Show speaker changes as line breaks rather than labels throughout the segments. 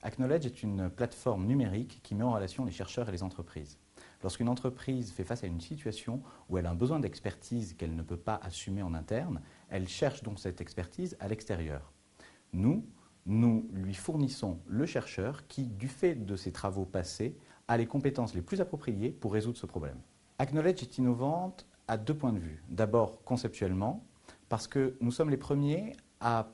Acknowledge est une plateforme numérique qui met en relation les chercheurs et les entreprises. Lorsqu'une entreprise fait face à une situation où elle a un besoin d'expertise qu'elle ne peut pas assumer en interne, elle cherche donc cette expertise à l'extérieur. Nous lui fournissons le chercheur qui, du fait de ses travaux passés, a les compétences les plus appropriées pour résoudre ce problème. Acknowledge est innovante à deux points de vue. D'abord, conceptuellement, parce que nous sommes les premiers à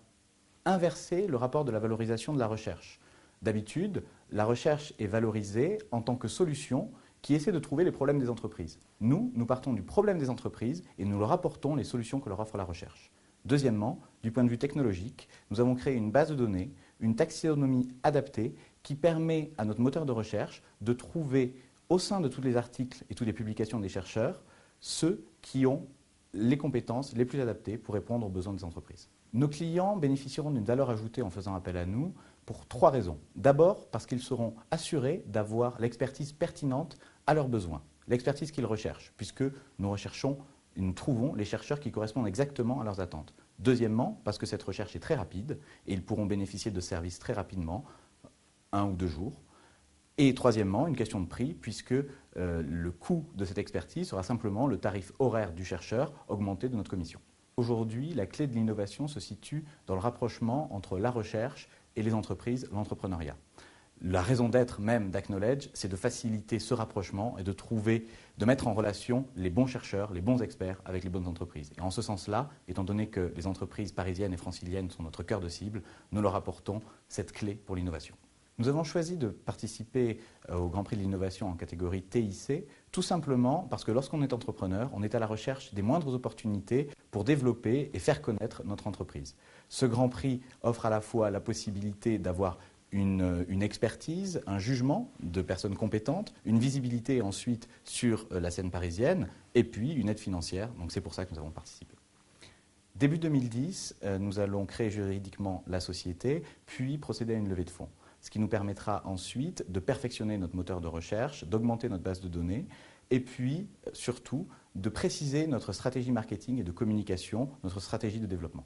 inverser le rapport de la valorisation de la recherche. D'habitude, la recherche est valorisée en tant que solution qui essaie de trouver les problèmes des entreprises. Nous partons du problème des entreprises et nous leur apportons les solutions que leur offre la recherche. Deuxièmement, du point de vue technologique, nous avons créé une base de données, une taxonomie adaptée qui permet à notre moteur de recherche de trouver au sein de tous les articles et toutes les publications des chercheurs ceux qui ont les compétences les plus adaptées pour répondre aux besoins des entreprises. Nos clients bénéficieront d'une valeur ajoutée en faisant appel à nous pour trois raisons. D'abord, parce qu'ils seront assurés d'avoir l'expertise pertinente à leurs besoins, l'expertise qu'ils recherchent, puisque nous trouvons les chercheurs qui correspondent exactement à leurs attentes. Deuxièmement, parce que cette recherche est très rapide et ils pourront bénéficier de services très rapidement, 1 ou 2 jours. Et troisièmement, une question de prix, puisque le coût de cette expertise sera simplement le tarif horaire du chercheur augmenté de notre commission. Aujourd'hui, la clé de l'innovation se situe dans le rapprochement entre la recherche et les entreprises, l'entrepreneuriat. La raison d'être même d'Acknowledge, c'est de faciliter ce rapprochement et de mettre en relation les bons chercheurs, les bons experts avec les bonnes entreprises. Et en ce sens-là, étant donné que les entreprises parisiennes et franciliennes sont notre cœur de cible, nous leur apportons cette clé pour l'innovation. Nous avons choisi de participer au Grand Prix de l'innovation en catégorie TIC, tout simplement parce que lorsqu'on est entrepreneur, on est à la recherche des moindres opportunités pour développer et faire connaître notre entreprise. Ce Grand Prix offre à la fois la possibilité d'avoir une expertise, un jugement de personnes compétentes, une visibilité ensuite sur la scène parisienne et puis une aide financière. Donc c'est pour ça que nous avons participé. Début 2010, nous allons créer juridiquement la société, puis procéder à une levée de fonds. Ce qui nous permettra ensuite de perfectionner notre moteur de recherche, d'augmenter notre base de données et puis surtout de préciser notre stratégie marketing et de communication, notre stratégie de développement.